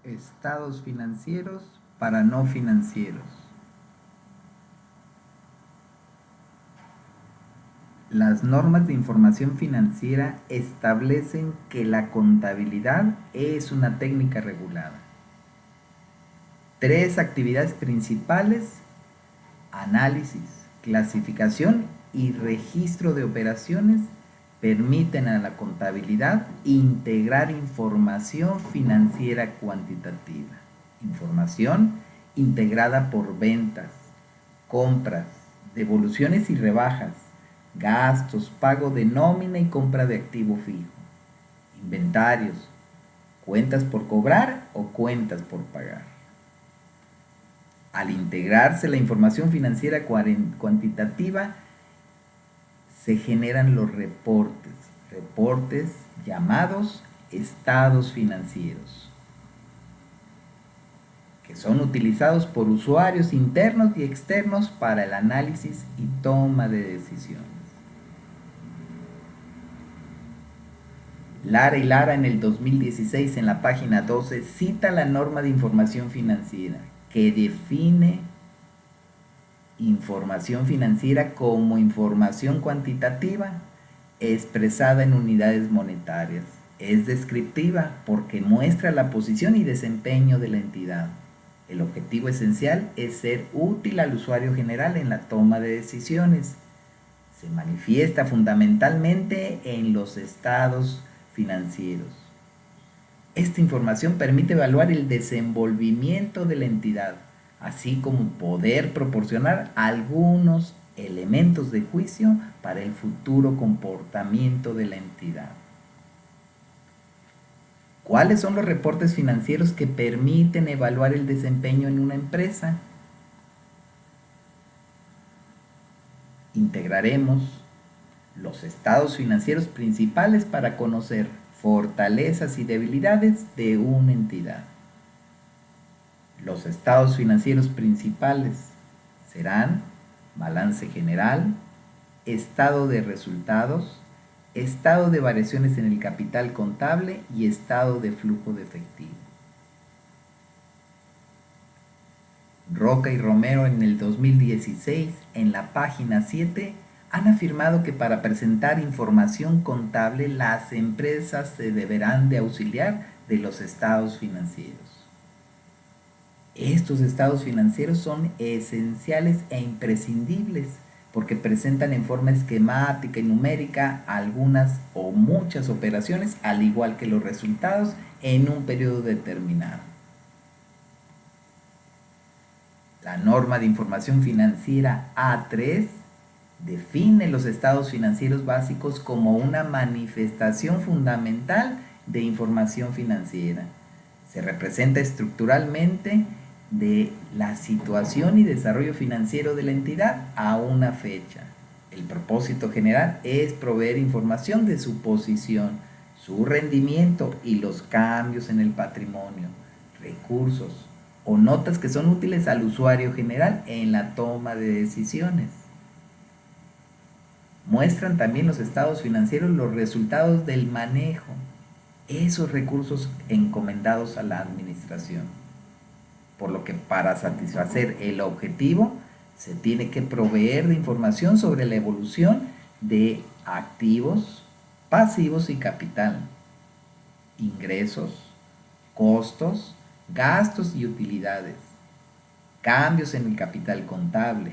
Estados financieros para no financieros. Las normas de información financiera establecen que la contabilidad es una técnica regulada. Tres actividades principales: análisis, clasificación y registro de operaciones permiten a la contabilidad integrar información financiera cuantitativa, información integrada por ventas, compras, devoluciones y rebajas, gastos, pago de nómina y compra de activo fijo, inventarios, cuentas por cobrar o cuentas por pagar. Al integrarse la información financiera cuantitativa, se generan los reportes llamados estados financieros, que son utilizados por usuarios internos y externos para el análisis y toma de decisiones. Lara y Lara en el 2016, en la página 12, cita la norma de información financiera, que define información financiera como información cuantitativa expresada en unidades monetarias. Es descriptiva porque muestra la posición y desempeño de la entidad. El objetivo esencial es ser útil al usuario general en la toma de decisiones. Se manifiesta fundamentalmente en los estados financieros. Esta información permite evaluar el desenvolvimiento de la entidad, así como poder proporcionar algunos elementos de juicio para el futuro comportamiento de la entidad. ¿Cuáles son los reportes financieros que permiten evaluar el desempeño en una empresa? Integraremos los estados financieros principales para conocer fortalezas y debilidades de una entidad. Los estados financieros principales serán balance general, estado de resultados, estado de variaciones en el capital contable y estado de flujo de efectivo. Roca y Romero en el 2016, en la página 7, han afirmado que para presentar información contable las empresas se deberán de auxiliar de los estados financieros. Estos estados financieros son esenciales e imprescindibles porque presentan en forma esquemática y numérica algunas o muchas operaciones, al igual que los resultados en un periodo determinado. La norma de información financiera A3 define los estados financieros básicos como una manifestación fundamental de información financiera. Se representa estructuralmente de la situación y desarrollo financiero de la entidad a una fecha. El propósito general es proveer información de su posición, su rendimiento y los cambios en el patrimonio, recursos o notas que son útiles al usuario general en la toma de decisiones. Muestran también los estados financieros los resultados del manejo, esos recursos encomendados a la administración. Por lo que para satisfacer el objetivo se tiene que proveer de información sobre la evolución de activos, pasivos y capital, ingresos, costos, gastos y utilidades, cambios en el capital contable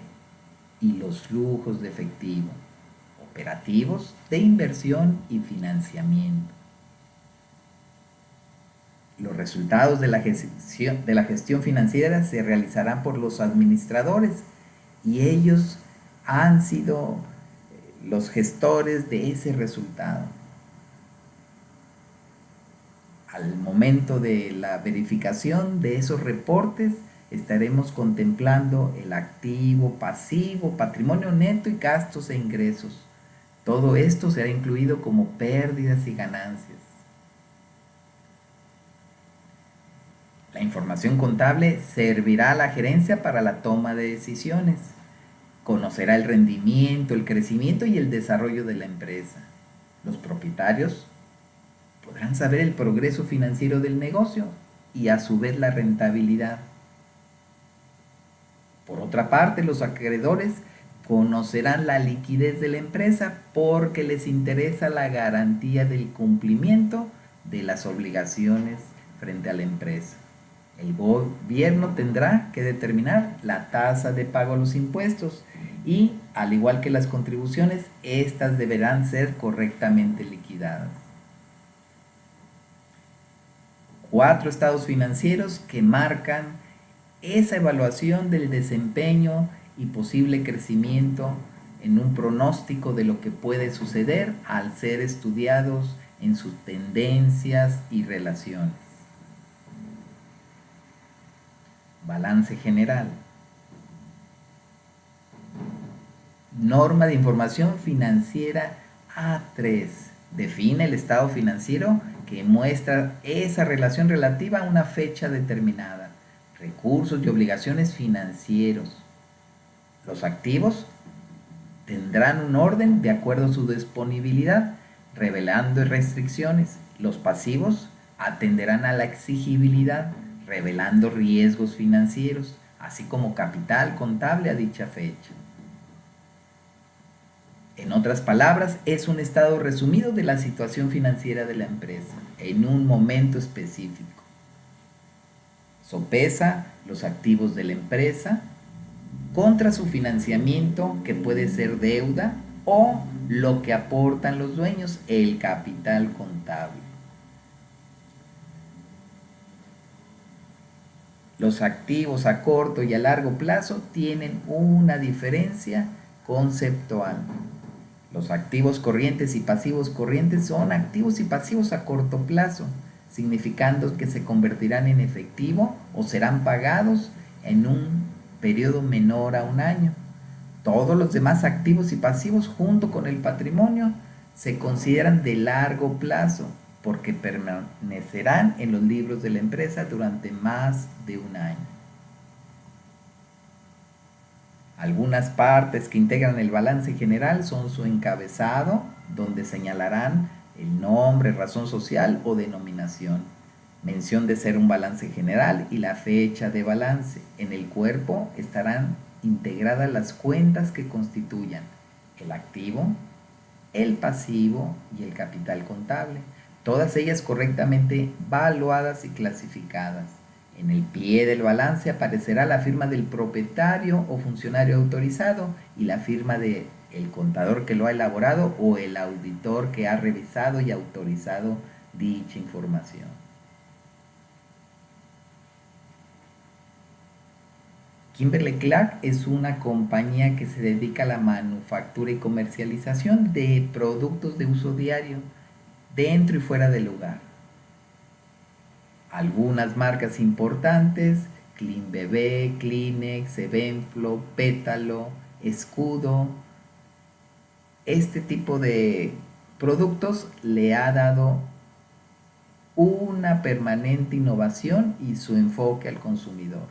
y los flujos de efectivo, operativos, de inversión y financiamiento. Los resultados de la gestión financiera se realizarán por los administradores y ellos han sido los gestores de ese resultado. Al momento de la verificación de esos reportes, estaremos contemplando el activo, pasivo, patrimonio neto y gastos e ingresos. Todo esto será incluido como pérdidas y ganancias. La información contable servirá a la gerencia para la toma de decisiones. Conocerá el rendimiento, el crecimiento y el desarrollo de la empresa. Los propietarios podrán saber el progreso financiero del negocio y a su vez la rentabilidad. Por otra parte, los acreedores conocerán la liquidez de la empresa porque les interesa la garantía del cumplimiento de las obligaciones frente a la empresa. El gobierno tendrá que determinar la tasa de pago a los impuestos y, al igual que las contribuciones, estas deberán ser correctamente liquidadas. 4 estados financieros que marcan esa evaluación del desempeño y posible crecimiento en un pronóstico de lo que puede suceder al ser estudiados en sus tendencias y relaciones. Balance general. Norma de información financiera A3. Define el estado financiero que muestra esa relación relativa a una fecha determinada. Recursos y obligaciones financieros. Los activos tendrán un orden de acuerdo a su disponibilidad, revelando restricciones. Los pasivos atenderán a la exigibilidad, revelando riesgos financieros, así como capital contable a dicha fecha. En otras palabras, es un estado resumido de la situación financiera de la empresa en un momento específico. Sopesa los activos de la empresa contra su financiamiento, que puede ser deuda, o lo que aportan los dueños, el capital contable. Los activos a corto y a largo plazo tienen una diferencia conceptual. Los activos corrientes y pasivos corrientes son activos y pasivos a corto plazo, significando que se convertirán en efectivo o serán pagados en un periodo menor a un año. Todos los demás activos y pasivos junto con el patrimonio se consideran de largo plazo porque permanecerán en los libros de la empresa durante más de un año. Algunas partes que integran el balance general son su encabezado, donde señalarán el nombre, razón social o denominación, mención de ser un balance general y la fecha de balance. En el cuerpo estarán integradas las cuentas que constituyan el activo, el pasivo y el capital contable, todas ellas correctamente valuadas y clasificadas. En el pie del balance aparecerá la firma del propietario o funcionario autorizado y la firma del contador que lo ha elaborado o el auditor que ha revisado y autorizado dicha información. Kimberly-Clark es una compañía que se dedica a la manufactura y comercialización de productos de uso diario dentro y fuera del hogar. Algunas marcas importantes: Clean Bebé, Kleenex, Evenflo, Pétalo, Escudo. Este tipo de productos le ha dado una permanente innovación y su enfoque al consumidor.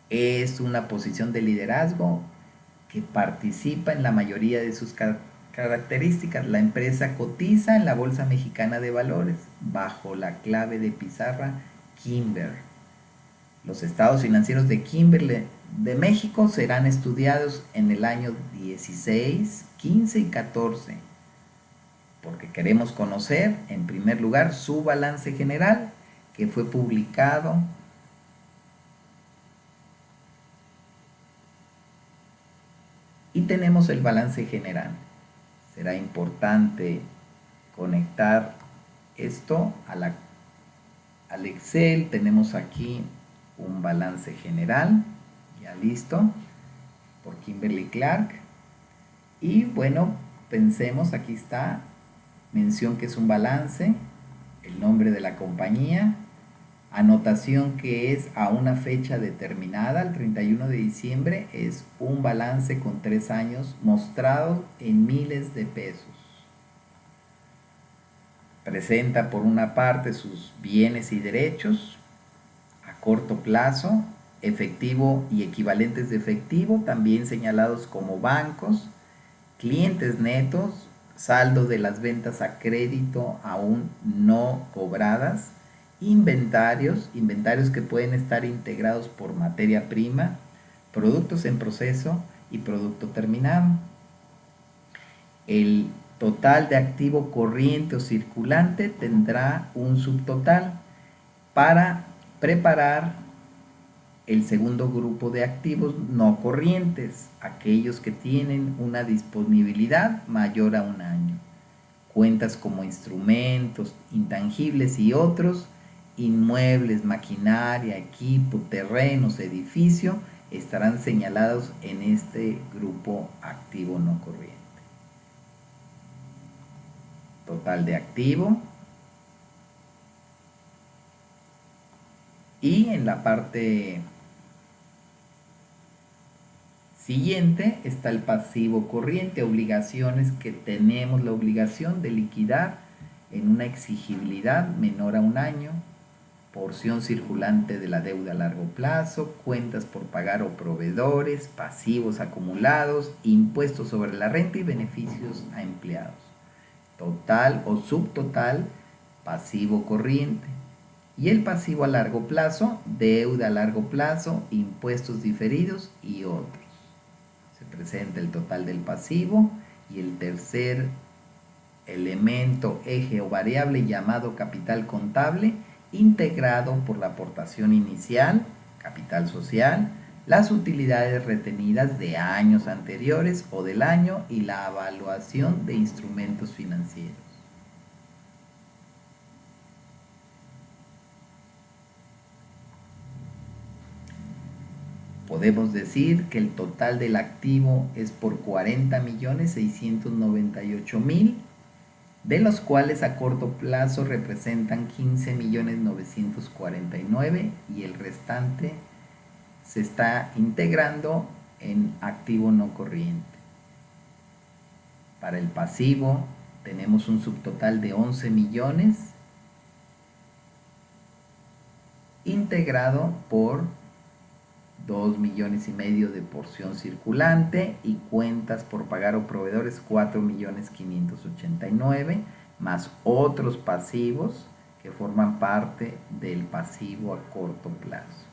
Es una posición de liderazgo que participa en la mayoría de sus características. La empresa cotiza en la Bolsa Mexicana de Valores bajo la clave de pizarra Kimber. Los estados financieros de Kimber de México serán estudiados en el año 16, 15 y 14, porque queremos conocer en primer lugar su balance general, que fue publicado y tenemos el balance general. Será importante conectar esto al Excel. Tenemos aquí un balance general, ya listo, por Kimberly-Clark. Y bueno, pensemos, aquí está, mención que es un balance, el nombre de la compañía, anotación que es a una fecha determinada, el 31 de diciembre, es un balance con 3 años mostrado en miles de pesos. Presenta por una parte sus bienes y derechos a corto plazo, efectivo y equivalentes de efectivo, también señalados como bancos, clientes netos, saldo de las ventas a crédito aún no cobradas inventarios que pueden estar integrados por materia prima, productos en proceso y producto terminado. El total de activo corriente o circulante tendrá un subtotal para preparar el segundo grupo de activos no corrientes, aquellos que tienen una disponibilidad mayor a un año. Cuentas como instrumentos, intangibles y otros, inmuebles, maquinaria, equipo, terrenos, edificio, estarán señalados en este grupo activo no corriente. Total de activo. Y en la parte siguiente está el pasivo corriente, obligaciones que tenemos la obligación de liquidar en una exigibilidad menor a un año, porción circulante de la deuda a largo plazo, cuentas por pagar o proveedores, pasivos acumulados, impuestos sobre la renta y beneficios a empleados. Total o subtotal, pasivo corriente. Y el pasivo a largo plazo, deuda a largo plazo, impuestos diferidos y otros. Se presenta el total del pasivo y el tercer elemento, eje o variable llamado capital contable, integrado por la aportación inicial, capital social, las utilidades retenidas de años anteriores o del año y la evaluación de instrumentos financieros. Podemos decir que el total del activo es por 40.698.000, de los cuales a corto plazo representan 15.949.000 y el restante se está integrando en activo no corriente. Para el pasivo tenemos un subtotal de 11 millones integrado por 2,5 millones de porción circulante y cuentas por pagar o proveedores 4,589,000 más otros pasivos que forman parte del pasivo a corto plazo.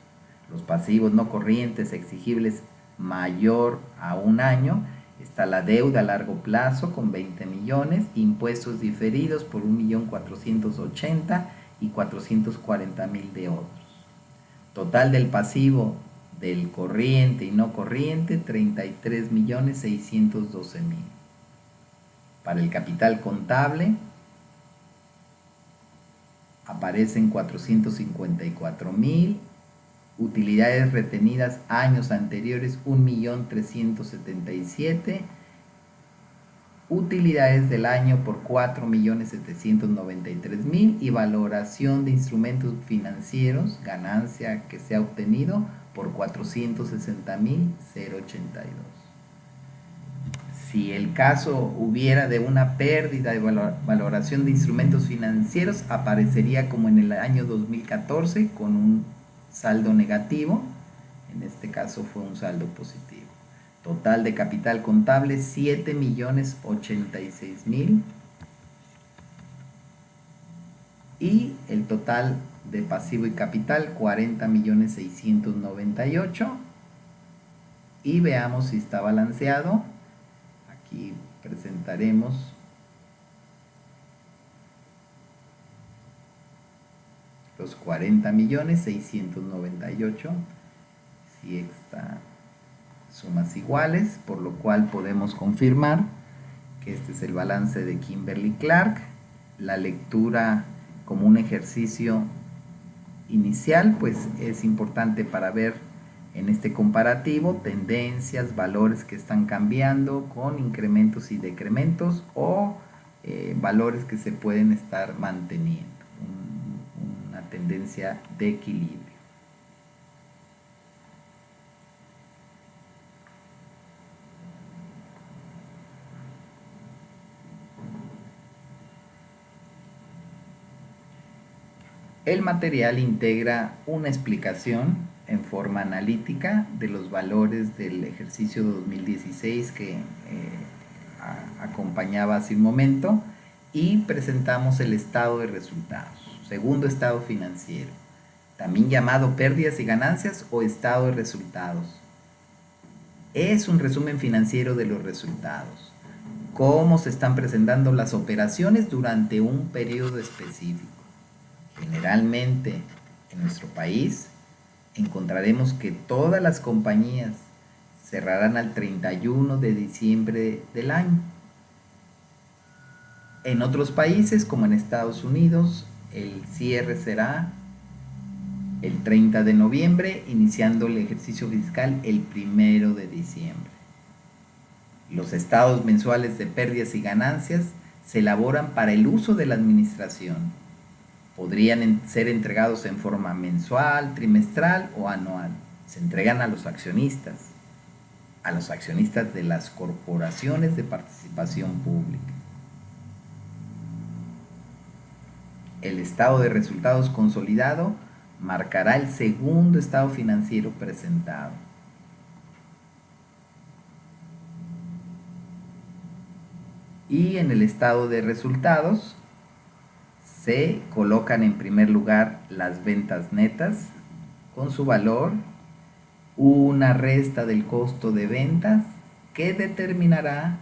Los pasivos no corrientes exigibles mayor a un año, está la deuda a largo plazo con 20 millones, impuestos diferidos por 1.480.000 y 440.000 de otros. Total del pasivo del corriente y no corriente, 33.612.000. Para el capital contable aparecen 454.000, utilidades retenidas años anteriores 1.377.000, utilidades del año por 4.793.000 y valoración de instrumentos financieros, ganancia que se ha obtenido por 460.082. Si el caso hubiera de una pérdida de valoración de instrumentos financieros, aparecería como en el año 2014 con un saldo negativo. En este caso fue un saldo positivo. Total de capital contable 7.086.000 y el total de pasivo y capital 40.698.000 y veamos si está balanceado. Aquí presentaremos los 40.698.000 si está sumas iguales, por lo cual podemos confirmar que este es el balance de Kimberly-Clark. La lectura como un ejercicio inicial pues es importante para ver en este comparativo tendencias, valores que están cambiando con incrementos y decrementos o valores que se pueden estar manteniendo, una tendencia de equilibrio. El material integra una explicación en forma analítica de los valores del ejercicio 2016 que acompañaba hace un momento y presentamos el estado de resultados. segundo estado financiero, también llamado pérdidas y ganancias o estado de resultados. Es un resumen financiero de los resultados, cómo se están presentando las operaciones durante un periodo específico. Generalmente, en nuestro país, encontraremos que todas las compañías cerrarán al 31 de diciembre del año. En otros países, como en Estados Unidos, el cierre será el 30 de noviembre, iniciando el ejercicio fiscal el 1 de diciembre. Los estados mensuales de pérdidas y ganancias se elaboran para el uso de la administración. Podrían ser entregados en forma mensual, trimestral o anual. Se entregan a los accionistas de las corporaciones de participación pública. El estado de resultados consolidado marcará el segundo estado financiero presentado. Y en el estado de resultados se colocan en primer lugar las ventas netas con su valor, una resta del costo de ventas que determinará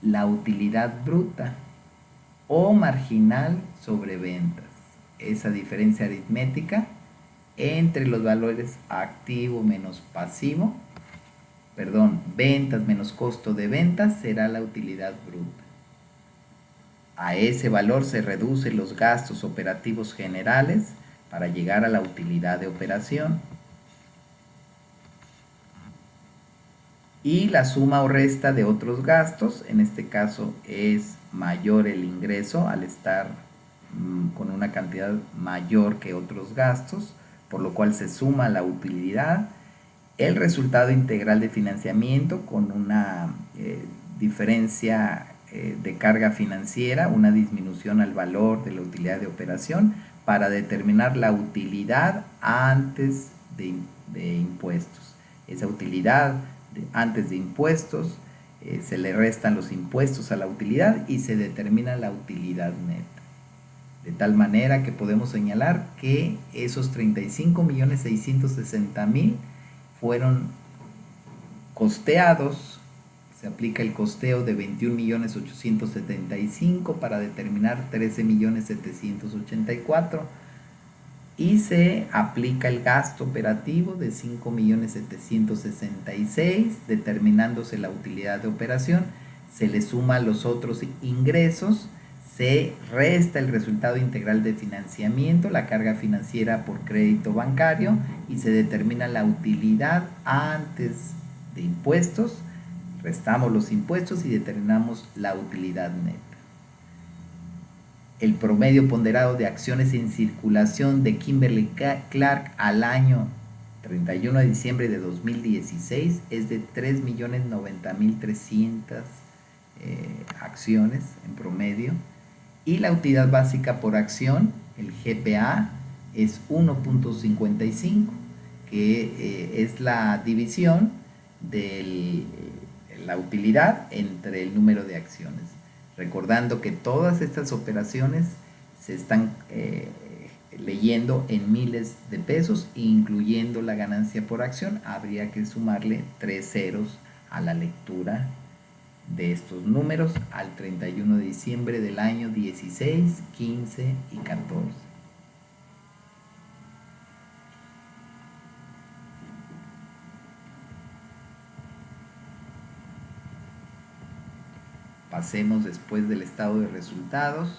la utilidad bruta o marginal sobre ventas. Esa diferencia aritmética entre los valores activo menos pasivo, ventas menos costo de ventas será la utilidad bruta. A ese valor se reducen los gastos operativos generales para llegar a la utilidad de operación. Y la suma o resta de otros gastos, en este caso es mayor el ingreso al estar con una cantidad mayor que otros gastos, por lo cual se suma la utilidad, el resultado integral de financiamiento con una diferencia de carga financiera, una disminución al valor de la utilidad de operación para determinar la utilidad antes de impuestos. Esa utilidad antes de impuestos, se le restan los impuestos a la utilidad y se determina la utilidad neta. De tal manera que podemos señalar que esos 35.660.000 fueron costeados. Se aplica el costeo de 21.875 para determinar 13.784 y se aplica el gasto operativo de 5.766, determinándose la utilidad de operación. Se le suma los otros ingresos, se resta el resultado integral de financiamiento, la carga financiera por crédito bancario y se determina la utilidad antes de impuestos. Restamos los impuestos y determinamos la utilidad neta. El promedio ponderado de acciones en circulación de Kimberly-Clark al año 31 de diciembre de 2016 es de 3.090.300 acciones en promedio, y la utilidad básica por acción, el GPA, es 1.55, que es la división de la utilidad entre el número de acciones. Recordando que todas estas operaciones se están leyendo en miles de pesos, incluyendo la ganancia por acción. Habría que sumarle 3 ceros a la lectura de estos números al 31 de diciembre del año 16, 15 y 14. Pasemos después del estado de resultados.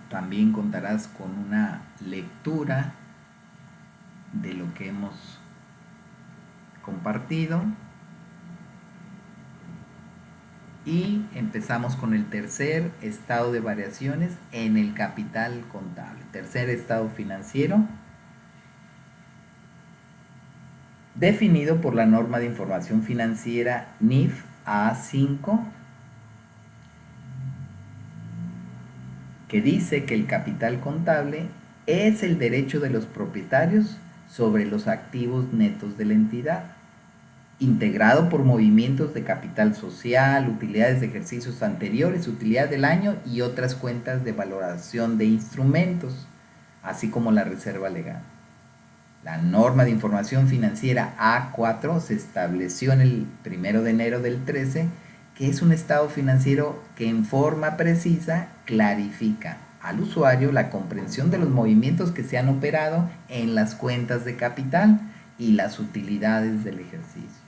También contarás con una lectura de lo que hemos compartido. Y empezamos con el tercer estado de variaciones en el capital contable. Tercer estado financiero, definido por la norma de información financiera NIF A5, que dice que el capital contable es el derecho de los propietarios sobre los activos netos de la entidad. integrado por movimientos de capital social, utilidades de ejercicios anteriores, utilidad del año y otras cuentas de valoración de instrumentos, así como la reserva legal. La norma de información financiera A4 se estableció en el 1 de enero del 13, que es un estado financiero que en forma precisa clarifica al usuario la comprensión de los movimientos que se han operado en las cuentas de capital y las utilidades del ejercicio.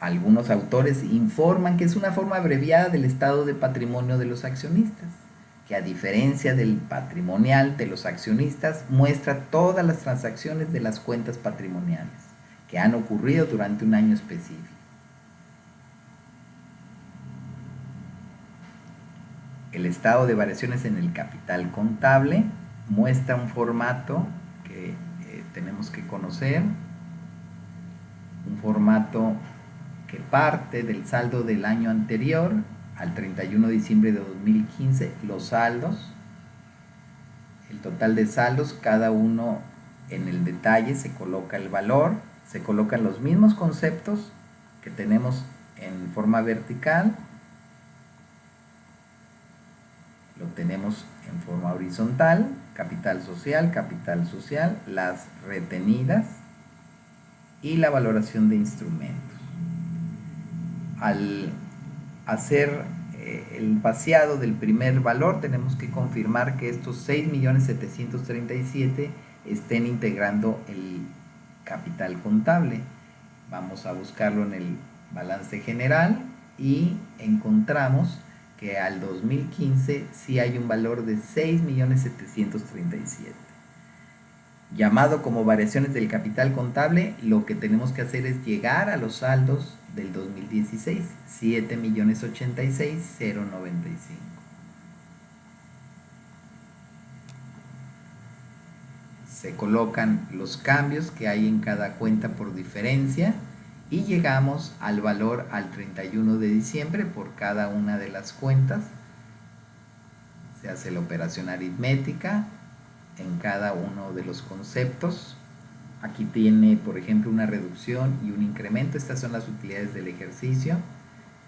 Algunos autores informan que es una forma abreviada del estado de patrimonio de los accionistas, que a diferencia del patrimonial de los accionistas, muestra todas las transacciones de las cuentas patrimoniales que han ocurrido durante un año específico. El estado de variaciones en el capital contable muestra un formato que tenemos que conocer, un formato que parte del saldo del año anterior al 31 de diciembre de 2015, los saldos, el total de saldos, cada uno en el detalle se coloca el valor, se colocan los mismos conceptos que tenemos en forma vertical, lo tenemos en forma horizontal, capital social, las retenidas y la valoración de instrumentos. Al hacer el vaciado del primer valor, tenemos que confirmar que estos 6.737.000 estén integrando el capital contable. Vamos a buscarlo en el balance general y encontramos que al 2015 sí hay un valor de 6.737.000. Llamado como variaciones del capital contable, lo que tenemos que hacer es llegar a los saldos del 2016, 7.086.095. Se colocan los cambios que hay en cada cuenta por diferencia y llegamos al valor al 31 de diciembre por cada una de las cuentas. Se hace la operación aritmética en cada uno de los conceptos. Aquí tiene, por ejemplo, una reducción y un incremento. Estas son las utilidades del ejercicio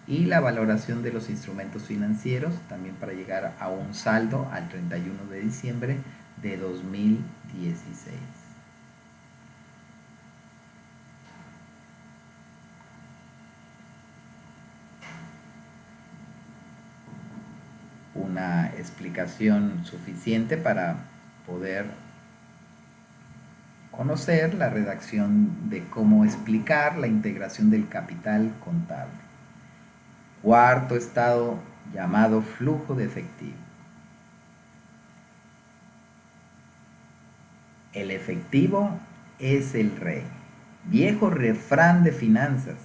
y la valoración de los instrumentos financieros, también para llegar a un saldo al 31 de diciembre de 2016. Una explicación suficiente para poder conocer la redacción de cómo explicar la integración del capital contable. Cuarto estado, llamado flujo de efectivo. El efectivo es el rey. Viejo refrán de finanzas.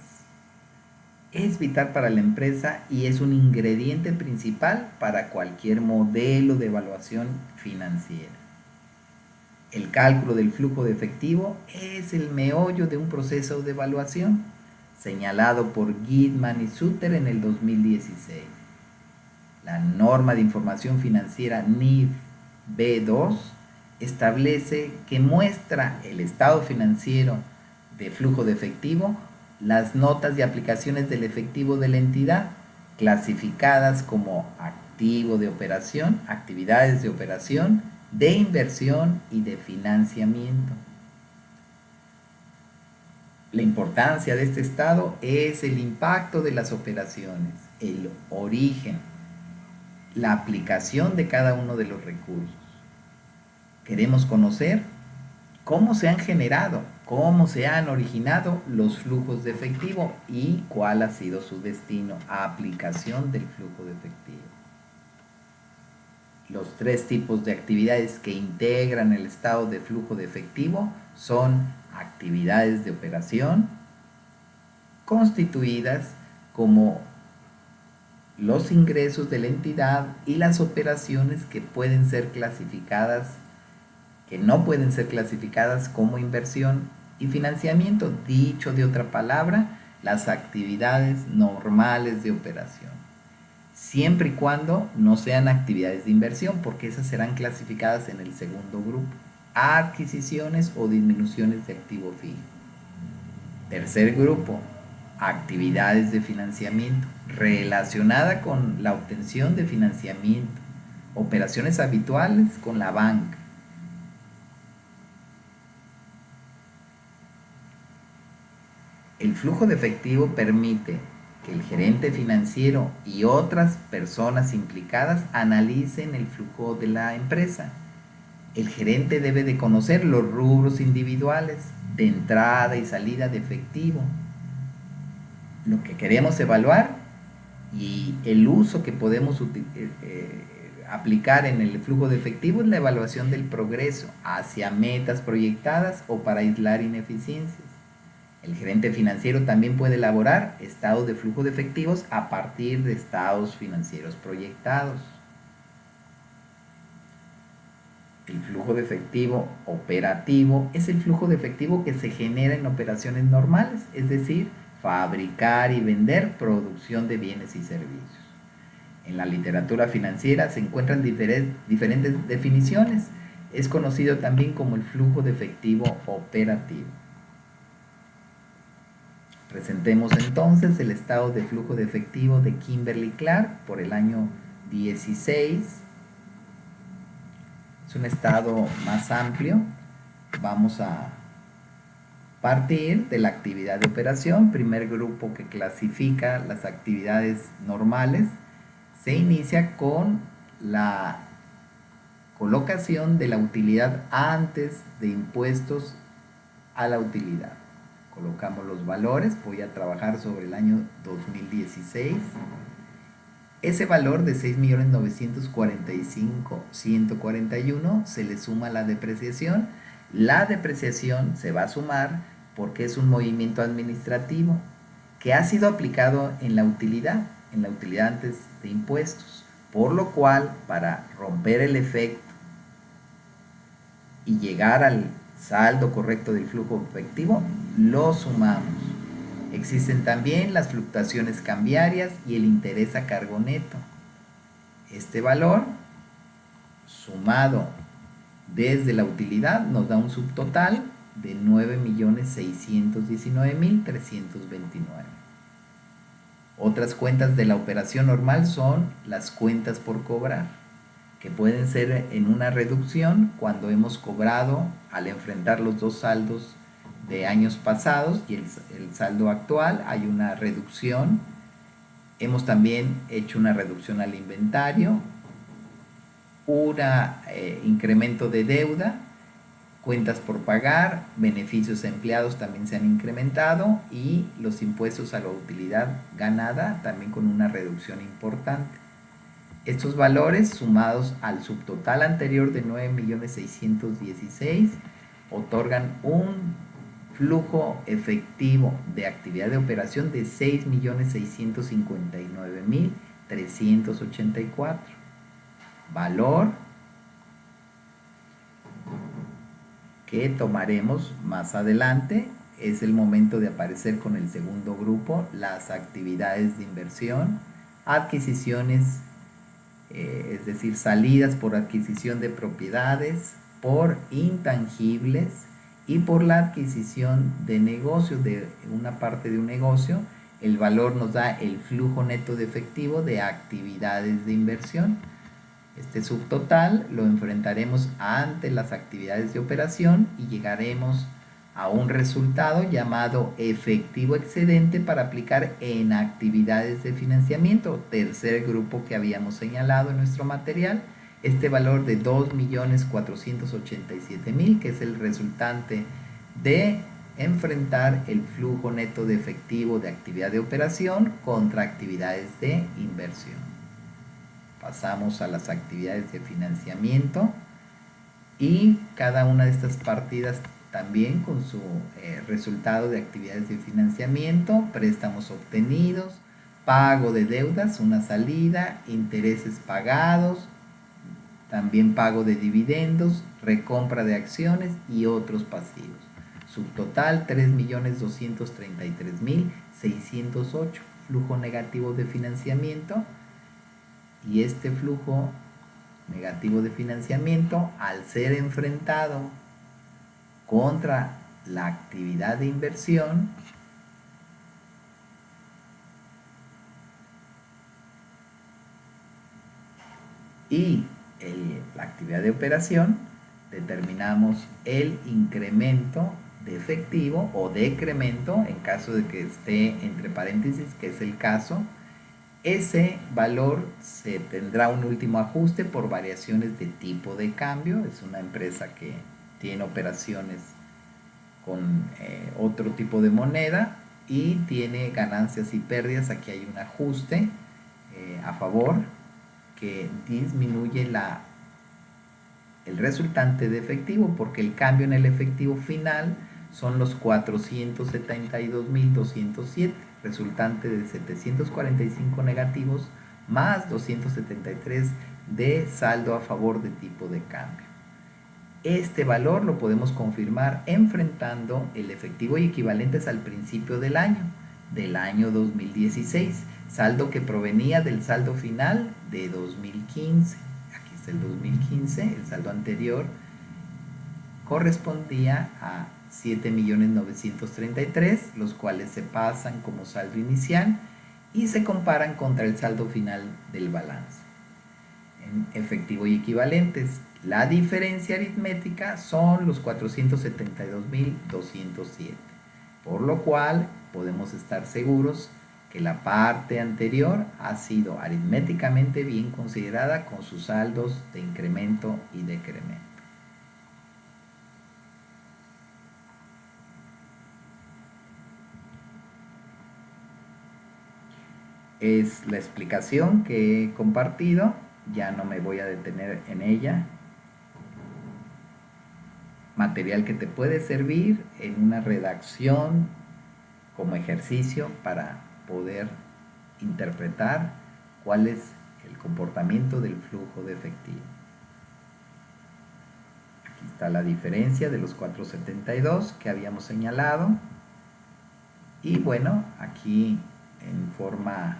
Es vital para la empresa y es un ingrediente principal para cualquier modelo de evaluación financiera. El cálculo del flujo de efectivo es el meollo de un proceso de evaluación, señalado por Guidman y Sutter en el 2016. La norma de información financiera NIF B2 establece que muestra el estado financiero de flujo de efectivo, las notas de aplicaciones del efectivo de la entidad, clasificadas como activo de operación, actividades de operación, de inversión y de financiamiento. La importancia de este estado es el impacto de las operaciones, el origen, la aplicación de cada uno de los recursos. Queremos conocer cómo se han generado, cómo se han originado los flujos de efectivo y cuál ha sido su destino a aplicación del flujo de efectivo. Los tres tipos de actividades que integran el estado de flujo de efectivo son actividades de operación, constituidas como los ingresos de la entidad, y las operaciones que pueden ser clasificadas, que no pueden ser clasificadas como inversión y financiamiento. Dicho de otra palabra, las actividades normales de operación, siempre y cuando no sean actividades de inversión, porque esas serán clasificadas en el segundo grupo. adquisiciones o disminuciones de activo fijo. Tercer grupo, actividades de financiamiento relacionada con la obtención de financiamiento, operaciones habituales con la banca. El flujo de efectivo permite que el gerente financiero y otras personas implicadas analicen el flujo de la empresa. El gerente debe de conocer los rubros individuales de entrada y salida de efectivo, lo que queremos evaluar y el uso que podemos aplicar en el flujo de efectivo es la evaluación del progreso hacia metas proyectadas o para aislar ineficiencias. El gerente financiero también puede elaborar estados de flujo de efectivos a partir de estados financieros proyectados. El flujo de efectivo operativo es el flujo de efectivo que se genera en operaciones normales, es decir, fabricar y vender producción de bienes y servicios. En la literatura financiera se encuentran diferentes definiciones. Es conocido también como el flujo de efectivo operativo. Presentemos entonces el estado de flujo de efectivo de Kimberly-Clark por el año 16. Es un estado más amplio. Vamos a partir de la actividad de operación, primer grupo que clasifica las actividades normales. Se inicia con la colocación de la utilidad antes de impuestos a la utilidad. Colocamos los valores, voy a trabajar sobre el año 2016. Ese valor de 6.945.141 se le suma la depreciación. La depreciación se va a sumar porque es un movimiento administrativo que ha sido aplicado en la utilidad antes de impuestos, por lo cual para romper el efecto y llegar al saldo correcto del flujo efectivo, lo sumamos. Existen también las fluctuaciones cambiarias y el interés a cargo neto. Este valor sumado desde la utilidad nos da un subtotal de 9.619.329. Otras cuentas de la operación normal son las cuentas por cobrar, que pueden ser en una reducción cuando hemos cobrado al enfrentar los dos saldos de años pasados y el saldo actual, hay una reducción. Hemos también hecho una reducción al inventario, un incremento de deuda, cuentas por pagar, beneficios a empleados también se han incrementado y los impuestos a la utilidad ganada también con una reducción importante. Estos valores sumados al subtotal anterior de 9.616 otorgan un flujo efectivo de actividad de operación de 6.659.384. Valor que tomaremos más adelante. Es el momento de aparecer con el segundo grupo, las actividades de inversión, adquisiciones, es decir, salidas por adquisición de propiedades, por intangibles y por la adquisición de negocios, de una parte de un negocio. El valor nos da el flujo neto de efectivo de actividades de inversión. Este subtotal lo enfrentaremos ante las actividades de operación y llegaremos a un resultado llamado efectivo excedente para aplicar en actividades de financiamiento, tercer grupo que habíamos señalado en nuestro material. Este valor de 2.487.000, que es el resultante de enfrentar el flujo neto de efectivo de actividad de operación contra actividades de inversión. Pasamos a las actividades de financiamiento y cada una de estas partidas también con su resultado de actividades de financiamiento, préstamos obtenidos, pago de deudas, una salida, intereses pagados, también pago de dividendos, recompra de acciones y otros pasivos. Subtotal 3.233.608, flujo negativo de financiamiento. Y este flujo negativo de financiamiento, al ser enfrentado contra la actividad de inversión y la actividad de operación, determinamos el incremento de efectivo o decremento en caso de que esté entre paréntesis, que es el caso. Ese valor se tendrá un último ajuste por variaciones de tipo de cambio. Es una empresa que tiene operaciones con otro tipo de moneda y tiene ganancias y pérdidas. Aquí hay un ajuste a favor que disminuye el resultante de efectivo, porque el cambio en el efectivo final son los 472.207, resultante de 745 negativos más 273 de saldo a favor de tipo de cambio. Este valor lo podemos confirmar enfrentando el efectivo y equivalentes al principio del año 2016, saldo que provenía del saldo final de 2015. Aquí está el 2015, el saldo anterior correspondía a 7.933.000, los cuales se pasan como saldo inicial y se comparan contra el saldo final del balance. En efectivo y equivalentes, la diferencia aritmética son los 472.207, por lo cual podemos estar seguros que la parte anterior ha sido aritméticamente bien considerada con sus saldos de incremento y decremento. Es la explicación que he compartido, ya no me voy a detener en ella. Material que te puede servir en una redacción como ejercicio para poder interpretar cuál es el comportamiento del flujo de efectivo. Aquí está la diferencia de los 472 que habíamos señalado. Y bueno, aquí en forma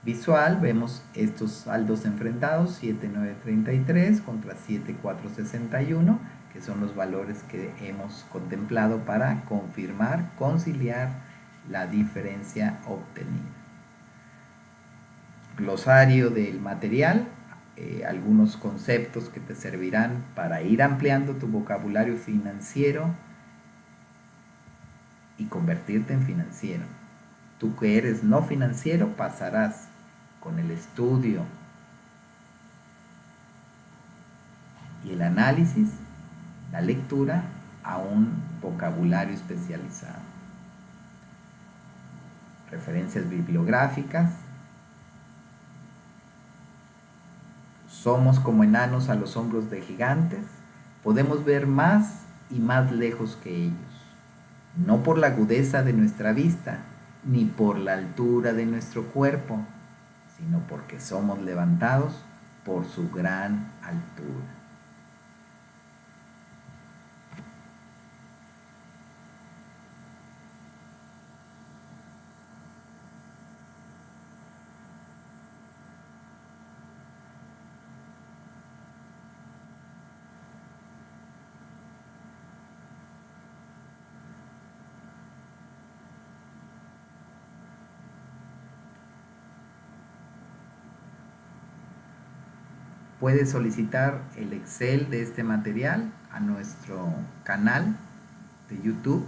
visual vemos estos saldos enfrentados, 7.933 contra 7.461, que son los valores que hemos contemplado para confirmar, conciliar la diferencia obtenida. Glosario del material, algunos conceptos que te servirán para ir ampliando tu vocabulario financiero y convertirte en financiero. Tú que eres no financiero pasarás con el estudio y el análisis, la lectura, a un vocabulario especializado. Referencias bibliográficas. Somos como enanos a los hombros de gigantes. Podemos ver más y más lejos que ellos. No por la agudeza de nuestra vista, ni por la altura de nuestro cuerpo, sino porque somos levantados por su gran altura. Puedes solicitar el Excel de este material a nuestro canal de YouTube,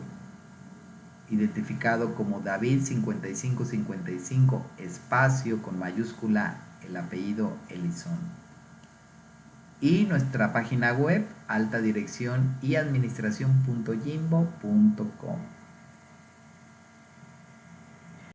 identificado como David5555, espacio con mayúscula el apellido Elizón. Y nuestra página web, altadirección y administración.jimbo.com.